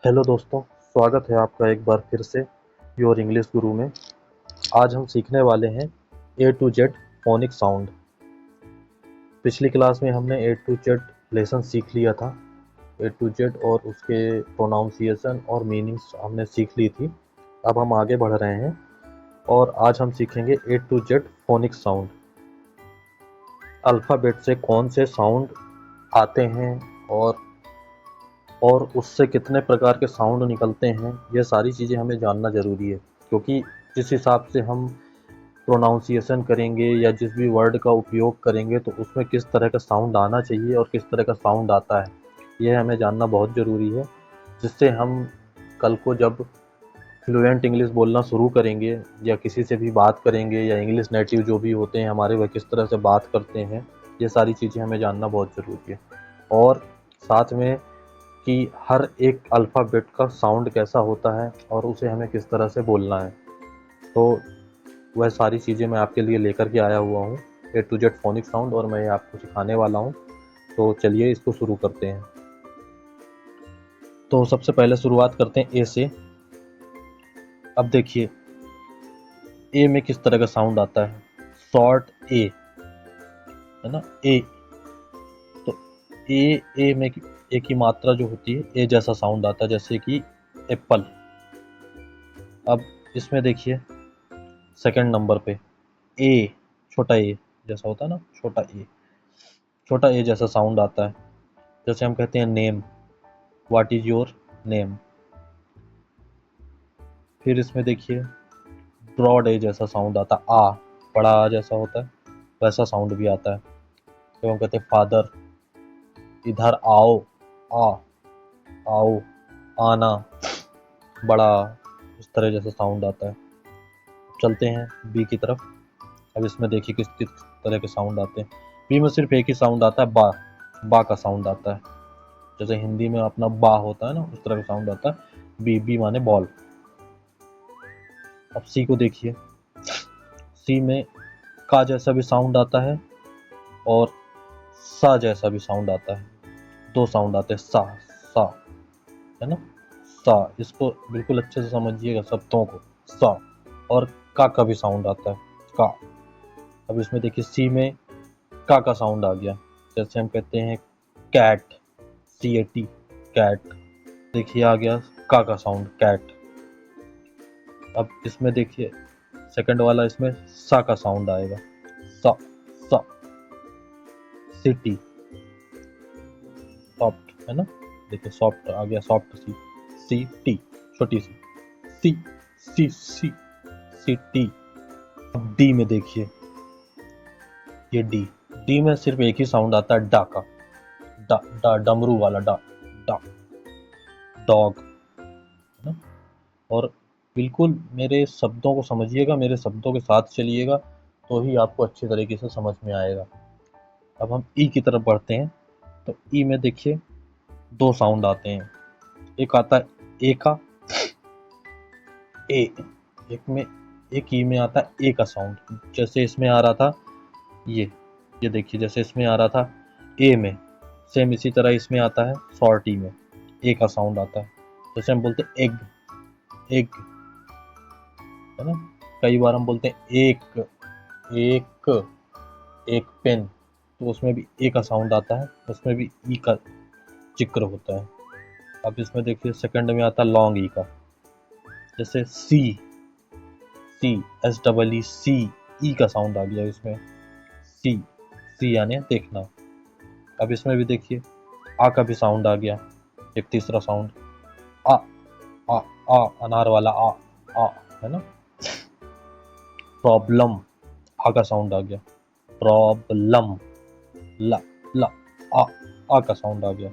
Hello दोस्तों, स्वागत है आपका एक बार फिर से योर इंग्लिश गुरु में। आज हम सीखने वाले हैं ए टू जेड फोनिक साउंड। पिछली क्लास में हमने ए टू जेड लेसन सीख लिया था। ए टू जेड और उसके प्रोनाउंसिएशन और मीनिंग्स हमने सीख ली थी। अब हम आगे बढ़ रहे हैं और आज हम सीखेंगे A to Z phonic sound. Alphabet से कौन से साउंड आते हैं और उससे कितने प्रकार के साउंड निकलते हैं, ये सारी चीज़ें हमें जानना ज़रूरी है। क्योंकि जिस हिसाब से हम प्रोनाउंसिएशन करेंगे या जिस भी वर्ड का उपयोग करेंगे तो उसमें किस तरह का साउंड आना चाहिए और किस तरह का साउंड आता है, ये हमें जानना बहुत ज़रूरी है। जिससे हम कल को जब फ्लुएंट इंग्लिश बोलना शुरू करेंगे या किसी से भी बात करेंगे या इंग्लिश नेटिव जो भी होते हैं हमारे, वह किस तरह से बात करते हैं, ये सारी चीज़ें हमें जानना बहुत ज़रूरी है। और साथ में कि हर एक अल्फ़ाबेट का साउंड कैसा होता है और उसे हमें किस तरह से बोलना है, तो वह सारी चीज़ें मैं आपके लिए लेकर के आया हुआ हूँ, ए टू जेड फोनिक साउंड, और मैं आपको सिखाने वाला हूँ। तो चलिए इसको शुरू करते हैं। तो सबसे पहले शुरुआत करते हैं ए से। अब देखिए ए में किस तरह का साउंड आता है, शॉर्ट ए, है ना, ए। तो ए में ए की मात्रा जो होती है ए जैसा साउंड आता है, जैसे कि एप्पल। अब इसमें देखिए सेकंड नंबर पे ए, छोटा ए जैसा होता है ना, छोटा ए जैसा साउंड आता है। जैसे हम कहते हैं name, what is your name. फिर इसमें देखिए ब्रॉड ए जैसा साउंड आता है, आ, बड़ा आ जैसा होता है वैसा साउंड भी आता है। तो हम कहते हैं फादर, इधर आओ, आ, आओ, आना, बड़ा, इस तरह जैसा साउंड आता है। चलते हैं बी की तरफ। अब इसमें देखिए किस किस तरह के साउंड आते हैं। बी में सिर्फ एक ही साउंड आता है, बा का साउंड आता है। जैसे हिंदी में अपना बा होता है ना, उस तरह का साउंड आता है। बी माने बॉल। अब सी को देखिए, सी में का जैसा भी साउंड आता है और सा जैसा भी साउंड आता है। दो साउंड आते हैं, सा सा, है ना, सा। इसको बिल्कुल अच्छे से समझिएगा शब्दों को, सा। और का भी साउंड आता है, का। अब इसमें देखिए सी में का साउंड आ गया। जैसे हम कहते हैं कैट, CAT, कैट। देखिए आ गया का साउंड, कैट। अब इसमें देखिए सेकंड वाला, इसमें सा का साउंड आएगा, सा सा। सिटी, सॉफ्ट, है ना, देखिए सॉफ्ट आ गया, सॉफ्ट सी। टी, छोटी सी, सी सी सिटी। अब डी में देखिए, ये डी में सिर्फ एक ही साउंड आता है, डा का, डमरू वाला, डा, डॉग, है ना। और बिल्कुल मेरे शब्दों को समझिएगा, मेरे शब्दों के साथ चलिएगा, तो ही आपको अच्छी तरीके से समझ में आएगा। अब हम ई की तरफ बढ़ते हैं। तो ई में देखिए दो साउंड आते हैं। एक आता है ए का, ए। एक ई में आता है ए का साउंड। जैसे इसमें आ रहा था ये देखिए, जैसे इसमें आ रहा था ए में, सेम इसी तरह इसमें आता है शॉर्ट ई में, ए का साउंड आता है। जैसे हम बोलते हैं एग, एग, है ना। कई बार हम बोलते हैं एक एक पेन, तो उसमें भी ए का साउंड आता है, उसमें भी ई का जिक्र होता है। अब इसमें देखिए सेकंड में आता है लॉन्ग ई का। जैसे सी, सी ई का साउंड आ गया इसमें, सी यानी देखना। अब इसमें भी देखिए आ का भी साउंड आ गया, एक तीसरा साउंड, आ, आ, आ, अनार वाला आ, है ना। प्रॉब्लम, आ का साउंड आ गया, प्रॉब्लम, ला, ला, आ का साउंड आ गया।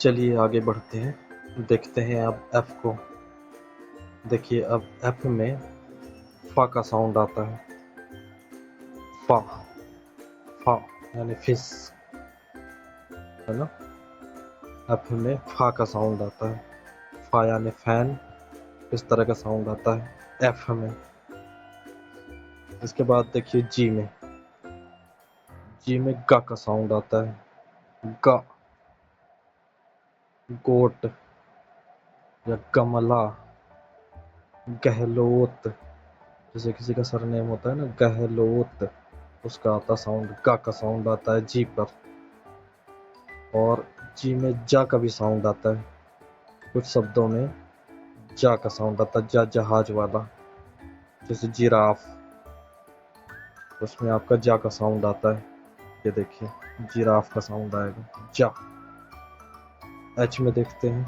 चलिए आगे बढ़ते हैं, देखते हैं अब एफ को। देखिए अब एफ में फा का साउंड आता है, फा, फा यानी फिश, है ना। एफ में फा का साउंड आता है, फा यानी फैन, इस तरह का साउंड आता है एफ में। इसके बाद देखिए जी में गा का साउंड आता है, गा, गोट या गमला, गहलोत, जैसे किसी का सरनेम होता है ना गहलोत, उसका आता साउंड, गा का साउंड आता है जी पर। और जी में जा का भी साउंड आता है, कुछ शब्दों में जा का साउंड आता है, जा जहाज वाला, जैसे जिराफ, उसमें आपका जा का साउंड आता है। ये देखिए जिराफ का साउंड आएगा जा। एच में देखते हैं,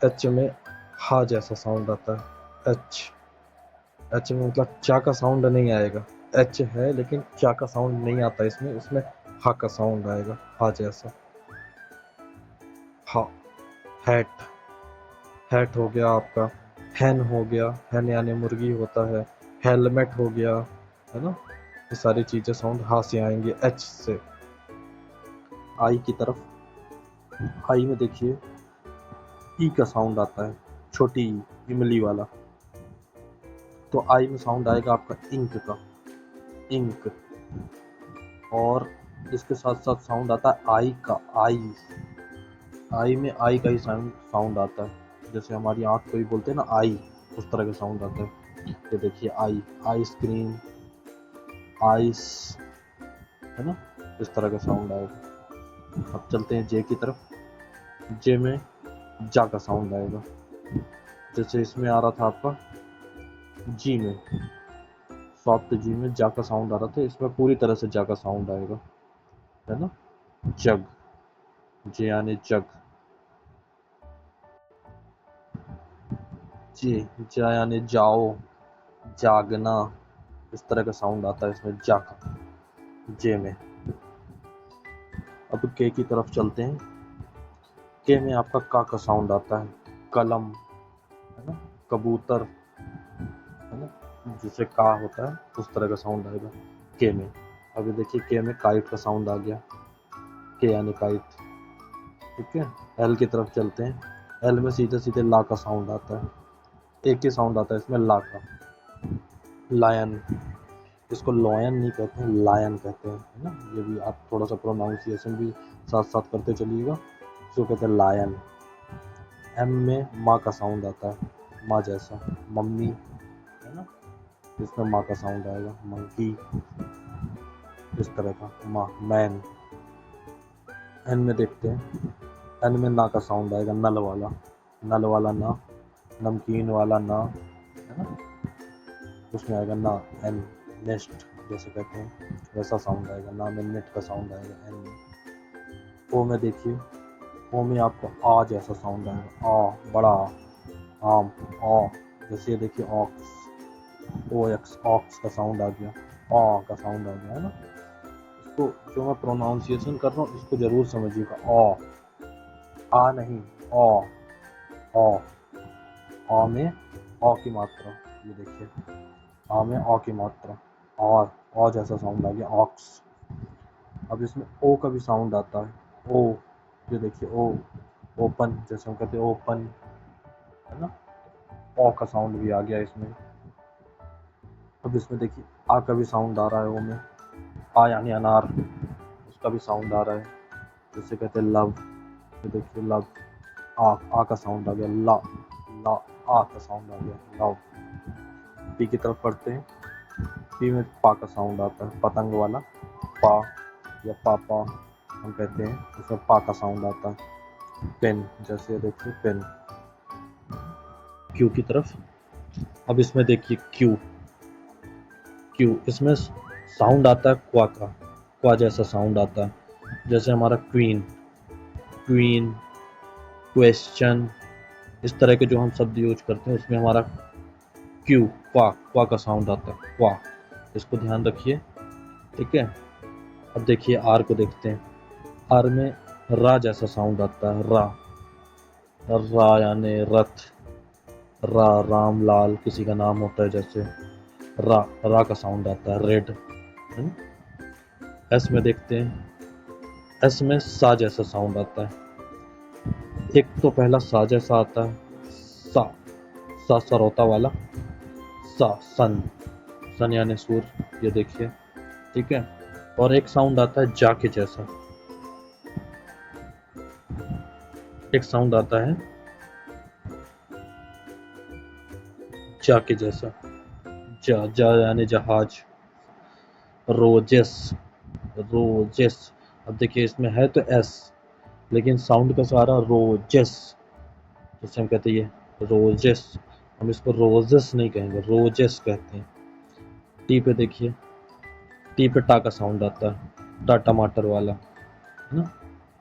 एच में हा जैसा साउंड आता है, एच। एच में मतलब चा का साउंड नहीं आएगा, एच है लेकिन चा का साउंड नहीं आता इसमें, इसमें हा का साउंड आएगा, हा जैसा, हा। हैट, हैट हो गया आपका। हैन हो गया, हैन यानी मुर्गी होता है। हेलमेट हो गया, है ना। ये सारी चीजें साउंड हा से आएंगे, एच से। आई की तरफ, आई में देखिए ई का साउंड आता है, छोटी ई, इमली वाला। तो आई में साउंड आएगा आपका इंक का, इंक। और इसके साथ साथ साउंड आता है आई का, आई। आई में आई का ही साउंड आता है, जैसे हमारी आँख को भी बोलते हैं ना आई, उस तरह का साउंड आता है। ये देखिए आई, आइसक्रीम, आइस, है ना, इस तरह का साउंड आएगा। अब चलते हैं जे की तरफ। जे में जा का साउंड आएगा, जैसे इसमें आ रहा था आपका जी में, सॉफ्ट जी में जा का साउंड आ रहा था, इसमें पूरी तरह से जा का साउंड आएगा, है ना। जग, जे यानी जग। जे, जा यानी जाओ, जागना, इस तरह का साउंड आता है इसमें जा का, जे में। अब के की तरफ चलते हैं। के में आपका का साउंड आता है, कलम, है ना, कबूतर, है ना, जिसे का होता है उस तरह का साउंड आएगा के में। अभी देखिए के में काइट का साउंड आ गया, के यानी काइट। ठीक है, एल की तरफ चलते हैं। एल में सीधे सीधे ला का साउंड आता है, एक ही साउंड आता है इसमें ला का, लायन। इसको लॉयन नहीं कहते हैं, लायन कहते हैं, है ना। ये भी आप थोड़ा सा प्रोनाउंसिएशन भी साथ साथ करते चलिएगा। इसको कहते हैं लायन। एम में माँ का साउंड आता है, माँ जैसा, मम्मी, है ना, इसमें माँ का साउंड आएगा, मंकी, इस तरह का, माँ, मैन। एन में देखते हैं, एन में ना का साउंड आएगा, नल वाला, नल वाला ना, नमकीन वाला ना, है ना, उसमें आएगा ना, एन, नेस्ट जैसे कहते हैं वैसा साउंड आएगा, ना में नेट का साउंड आएगा एन में। ओ में देखिए, ओ में आपको आ जैसा साउंड आएगा, आ, बड़ा, आम, आ, जैसे ये देखिए ऑक्स, ओ एक्स, ऑक्स का साउंड आ गया, आ का साउंड आ गया, है ना। इसको जो मैं प्रोनाउंसिएशन कर रहा हूँ इसको जरूर समझिएगा, आ नहीं, आ, आ में आ की मात्रा, ये देखिए आ में आ की मात्रा, आ जैसा साउंड आ गया, ऑक्स। अब इसमें ओ का भी साउंड आता है, ओ, ये देखिए ओ, ओपन, जैसे हम कहते हैं ओपन, है ना, ओ का साउंड भी आ गया इसमें। अब इसमें देखिए आ का भी साउंड आ रहा है, ओ में, आ यानी अनार, उसका भी साउंड आ रहा है, जैसे कहते हैं लव। ये देखिए लव, आ का साउंड आ गया, ला, ला, आ का साउंड आ गया, लव। पी की तरफ पढ़ते हैं। पी में पा का साउंड आता है, पतंग वाला, पा या पापा हम कहते हैं, उसमें पा का साउंड आता है। पेन, जैसे देखिए पेन। क्यू की तरफ। अब इसमें देखिए क्यू, क्यू, इसमें साउंड आता है क्वा का, क्वा जैसा साउंड आता है, जैसे हमारा क्वीन, क्वीन, क्वेश्चन, इस तरह के जो हम शब्द यूज करते हैं उसमें हमारा क्यू, क्वा, क्वा का साउंड आता है, क्वा। इसको ध्यान रखिए, ठीक है। अब देखिए आर को देखते हैं। आर में रा जैसा साउंड आता है, रा, रा यानी रथ, रा, राम लाल किसी का नाम होता है जैसे, रा, रा का साउंड आता है, रेड, है ना। एस में देखते हैं। एस में सा जैसा साउंड आता है, एक तो पहला सा जैसा आता है, सा, सा सरोता वाला, सा, सन, सन यानी सूर्य, ये देखिए, ठीक है। और एक साउंड आता है जा के जैसा, एक साउंड आता है जा के जैसा, जा जा यानी जहाज, रोजेस, रोजेस। अब देखिए इसमें है तो एस, लेकिन साउंड का सारा रोजेस, जैसे हम कहते हैं ये रोजेस, हम इसको रोजेस नहीं कहेंगे, रोजेस कहते हैं। टी पे देखिए, टी पे टा का साउंड आता है, टा टमाटर वाला, है ना।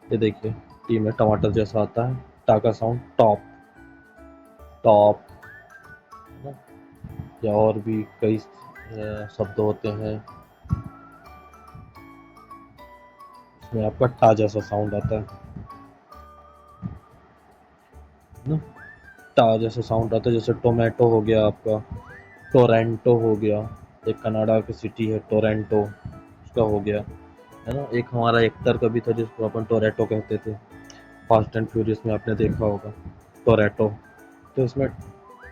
ये देखिए टी में टमाटर जैसा आता है, टा का साउंड टॉप, टॉप, है ना। या और भी कई शब्द होते हैं, इसमें आपका टा जैसा साउंड आता है ना, टा जैसा साउंड आता है। जैसे टोमेटो हो गया आपका, टोरंटो हो गया, एक कनाडा की सिटी है टोरंटो, उसका हो गया, है ना। एक हमारा एक्टर का भी था जिसको अपन टोरेटो कहते थे, फास्ट एंड फ्यूरियस में आपने देखा होगा टोरेटो। तो इसमें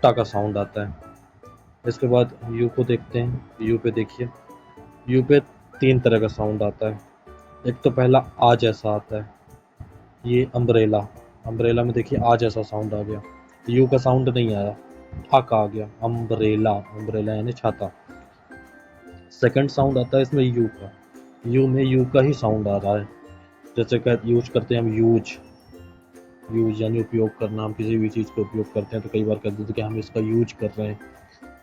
टा का साउंड आता है। इसके बाद यू को देखते हैं, यू पे देखिए, यू पे 3 तरह का साउंड आता है। एक तो पहला आ जैसा आता है, ये अम्ब्रेला, अम्ब्रेला में देखिए आ जैसा साउंड आ गया, यू का साउंड नहीं आया, आ का आ गया, अम्ब्रेला, अम्ब्रेला यानी छाता। सेकंड साउंड आता है इसमें यू का, यू में यू का ही साउंड आ रहा है। जैसे यूज करते हैं हम यूज, यूज यानी उपयोग करना, हम किसी भी चीज़ को उपयोग करते हैं तो कई बार कहते हैं कि हम इसका यूज कर रहे हैं,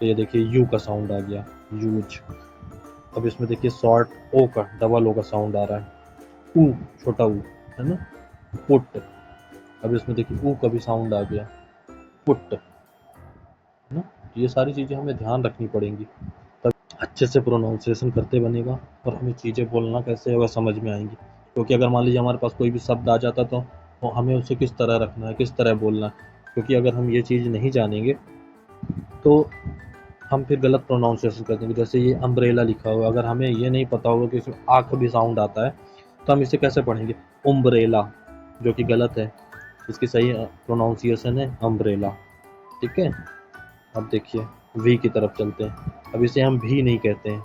तो ये देखिए यू का साउंड आ गया, यूज। अब इसमें देखिए शॉर्ट ओ का, डबल ओ का साउंड आ रहा है, ऊ, छोटा ऊ, है ना, पुट। अब इसमें देखिए ऊ का भी साउंड आ गया, पुट, है ना। ये सारी चीज़ें हमें ध्यान रखनी पड़ेंगी, तब अच्छे से प्रोनाउंसिएशन करते बनेगा और हमें चीज़ें बोलना कैसे होगा समझ में आएंगी। क्योंकि अगर मान लीजिए हमारे पास कोई भी शब्द आ जाता तो हमें उसे किस तरह रखना है, किस तरह बोलना है, क्योंकि अगर हम ये चीज़ नहीं जानेंगे तो हम फिर गलत प्रोनाउंसिएशन कर देंगे। जैसे ये अम्ब्रेला लिखा हुआ, अगर हमें ये नहीं पता होगा कि इसमें आ का भी साउंड आता है तो हम इसे कैसे पढ़ेंगे, उम्ब्रेला, जो कि गलत है। इसकी सही प्रोनाउंसिएशन है अम्ब्रेला, ठीक है। अब देखिए वी की तरफ चलते हैं। अब इसे हम भी नहीं कहते हैं,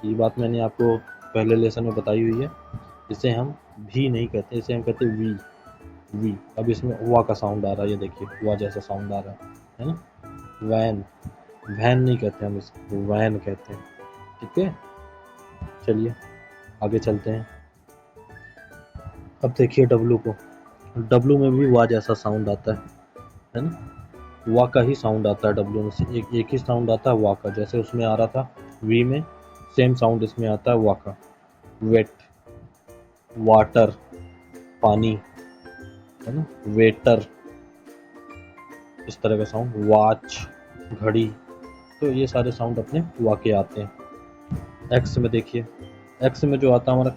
ये बात मैंने आपको पहले लेसन में बताई हुई है, इसे हम भी नहीं कहते, इसे हम कहते हैं वी, वी। अब इसमें वा का साउंड आ रहा है, ये देखिए वा जैसा साउंड आ रहा है ना। वैन, वैन नहीं कहते हम इसको, वैन कहते हैं, ठीक है। चलिए आगे चलते हैं। अब देखिए डब्लू को, डब्लू में भी वा जैसा साउंड आता है ना। वा का ही साउंड आता है डब्लू में से, एक ही साउंड आता है वा का, जैसे उसमें आ रहा था वी में, सेम साउंड इसमें आता है वा का। वेट, वाटर, पानी, है ना, वेटर, इस तरह का साउंड, वॉच, घड़ी। तो ये सारे साउंड अपने वा के आते हैं। एक्स में देखिए, एक्स में जो आता है हमारा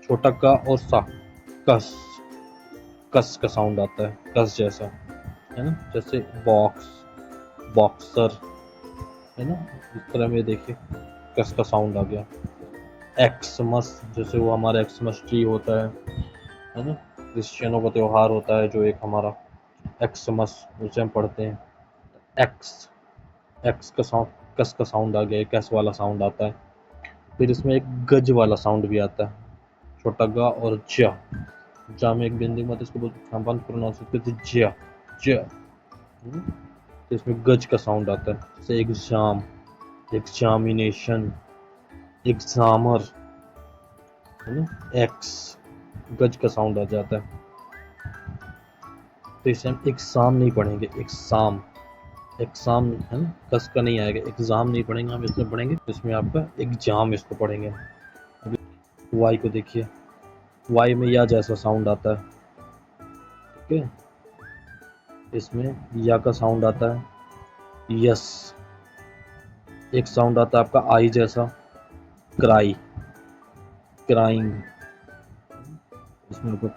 छोटा का और सा, कस, कस का साउंड आता है, कस जैसा, है ना। जैसे बॉक्स, बॉक्सर, है ना, इस तरह में देखिए कस का साउंड आ गया। एक्समस, जैसे वो हमारा एक्समस ट्री होता है ना, क्रिश्चियनों का त्यौहार होता है जो एक हमारा एक्समस, उसे हम पढ़ते हैं। एक्स, एक्स का साउंड, कस का साउंड आ गया, कैस वाला साउंड आता है। फिर इसमें एक गज वाला साउंड भी आता है, छोटा गा और जा, जा में एक बिंदी मत, इसको बोलते प्रोनाउंस करते ज्या, ज्या। तो इसमें गज का साउंड आता है, जैसे एग्जाम, एग्जामिनेशन, एग्जामर, है ना, एक्स, गज का साउंड आ जाता है। तो इसे हम एग्जाम नहीं पढ़ेंगे, एग्जाम, एग्जाम, है ना, कस का नहीं आएगा, एग्जाम नहीं पढ़ेंगे हम, इसमें पढ़ेंगे, इसमें आपका एग्जाम इसको पढ़ेंगे। वाई को देखिए, वाई में या जैसा साउंड आता है, ठीक है। इसमें या का साउंड आता है, यस। एक साउंड आता है आपका आई जैसा, क्राई, क्राइंग, इसमें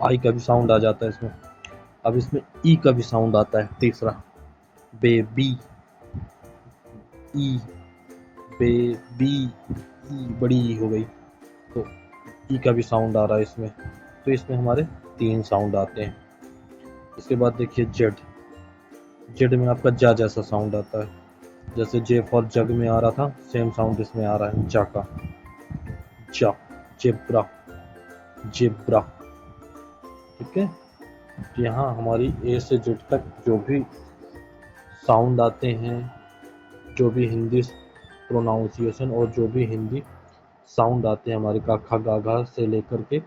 आई का भी साउंड आ जाता है इसमें। अब इसमें ई का भी साउंड आता है, तीसरा, बेबी, ई, बेबी, ई बड़ी ई हो गई, तो ई का भी साउंड आ रहा है इसमें। तो इसमें हमारे 3 साउंड आते हैं। इसके बाद देखिए जेड, जेड में आपका जा जैसा साउंड आता है, जैसे जे फॉर जग में आ रहा था, सेम साउंड इसमें आ रहा है जा का, जा, जेब्रा, जेब्रा, ठीक है। तो यहाँ हमारी ए से जेड तक जो भी साउंड आते हैं, जो भी हिंदी प्रोनाउंसिएशन और जो भी हिंदी साउंड आते हैं हमारे का खा गा घा से लेकर के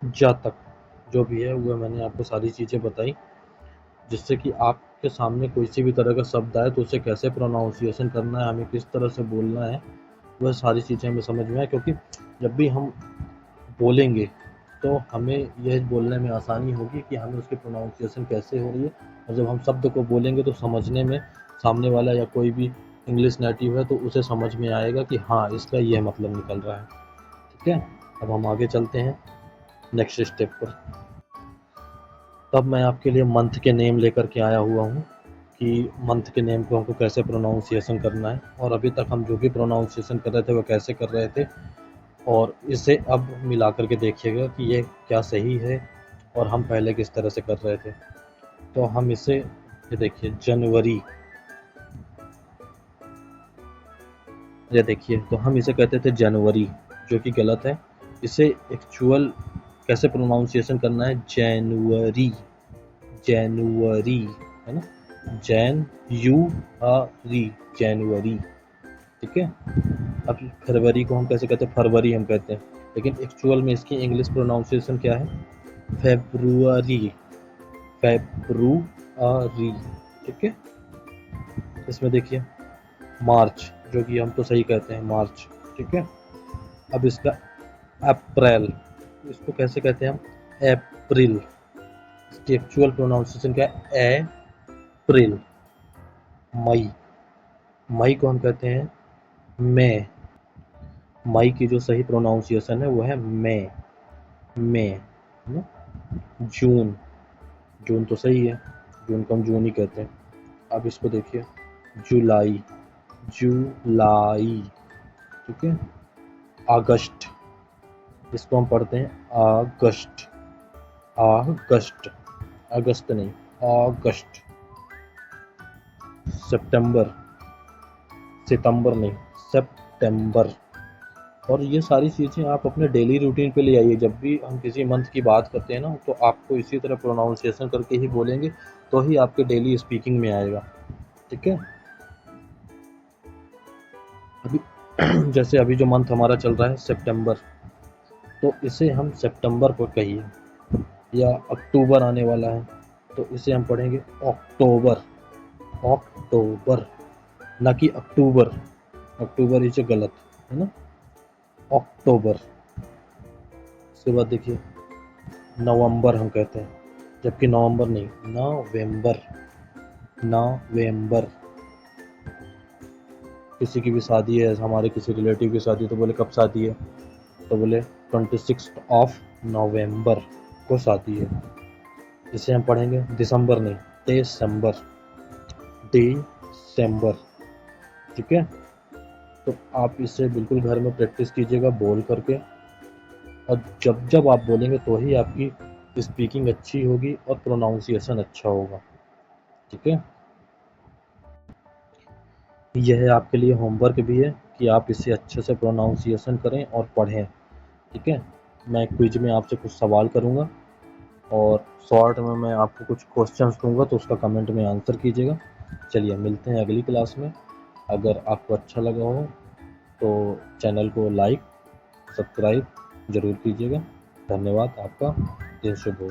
जा तक, जो भी है वो मैंने आपको सारी चीज़ें बताई, जिससे कि आपके सामने कोई सी भी तरह का शब्द आए तो उसे कैसे प्रोनाउंसिएशन करना है, हमें किस तरह से बोलना है, वह सारी चीज़ें हमें समझ में आए। क्योंकि जब भी हम बोलेंगे तो हमें यह बोलने में आसानी होगी कि हमें उसकी प्रोनाउंसिएशन कैसे हो रही है, और जब हम शब्द को बोलेंगे तो समझने में सामने वाला या कोई भी इंग्लिश नेटिव है तो उसे समझ में आएगा कि हाँ इसका यह मतलब निकल रहा है। ठीक है, अब हम आगे चलते हैं नेक्स्ट स्टेप पर। तब मैं आपके लिए मंथ के नेम लेकर के आया हुआ हूँ कि मंथ के नेम को हमको कैसे प्रोनाउंसिएशन करना है, और अभी तक हम जो भी प्रोनाउंसिएशन कर रहे थे वो कैसे कर रहे थे, और इसे अब मिला करके देखिएगा कि ये क्या सही है और हम पहले किस तरह से कर रहे थे। तो हम इसे, ये देखिए जनवरी, ये देखिए, तो हम इसे कहते थे जनवरी, जो कि गलत है। इसे एक्चुअल कैसे प्रोनाउंसिएशन करना है, जनवरी, जनवरी, है ना, जैन यू री, जनवरी। ठीक है। अब फरवरी को हम कैसे कहते हैं, फरवरी हम कहते हैं, लेकिन एक्चुअल में इसकी इंग्लिश प्रोनाउंसिएशन क्या है, फेब्रुअरी, फेब्रुअरी। ठीक है। इसमें देखिए मार्च, जो कि हम तो सही कहते हैं मार्च। ठीक है। अब इसका अप्रैल, इसको कैसे कहते हैं हम, अप्रैल। इसकी एक्चुअल प्रोनाउंसिएशन क्या है, अप्रैल। मई, मई को हम कहते हैं मई। मई की जो सही प्रोनाउंसिएशन है वो है मई, मई। जून, जून तो सही है, जून को हम जून ही कहते हैं। अब इसको देखिए जुलाई, जुलाई। ठीक है। अगस्त, इसको हम पढ़ते हैं अगस्त, अगस्त, अगस्त नहीं, अगस्त। सितंबर, सितंबर नहीं, सितंबर। और ये सारी चीज़ें आप अपने डेली रूटीन पे ले आइए। जब भी हम किसी मंथ की बात करते हैं ना, तो आपको इसी तरह प्रोनाउंसिएशन करके ही बोलेंगे, तो ही आपके डेली स्पीकिंग में आएगा। ठीक है। अभी जैसे अभी जो मंथ हमारा चल रहा है सितंबर, तो इसे हम सितंबर को कहिए, या अक्टूबर आने वाला है तो इसे हम पढ़ेंगे अक्टूबर, अक्टूबर, ना कि अक्टूबर। अक्टूबर इसे गलत है ना, अक्टूबर। उसके बाद देखिए नवंबर हम कहते हैं, जबकि नवंबर नहीं, नवंबर, नवंबर। किसी की भी शादी है, हमारे किसी रिलेटिव की शादी, तो बोले कब शादी है, तो बोले 26 ऑफ नवंबर को शादी है। इसे हम पढ़ेंगे दिसंबर नहीं, दिसंबर, दिसंबर। ठीक है। तो आप इसे बिल्कुल घर में प्रैक्टिस कीजिएगा बोल करके, और जब जब आप बोलेंगे तो ही आपकी स्पीकिंग अच्छी होगी और प्रोनाउंसिएशन अच्छा होगा। ठीक है। यह आपके लिए होमवर्क भी है कि आप इसे अच्छे से प्रोनाउंसिएशन करें और पढ़ें। ठीक है। मैं क्विज में आपसे कुछ सवाल करूंगा और शॉर्ट में मैं आपको कुछ क्वेश्चंस दूंगा, तो उसका कमेंट में आंसर कीजिएगा। चलिए मिलते हैं अगली क्लास में। अगर आपको अच्छा लगा हो तो चैनल को लाइक, सब्सक्राइब ज़रूर कीजिएगा। धन्यवाद, आपका दिन शुभ हो।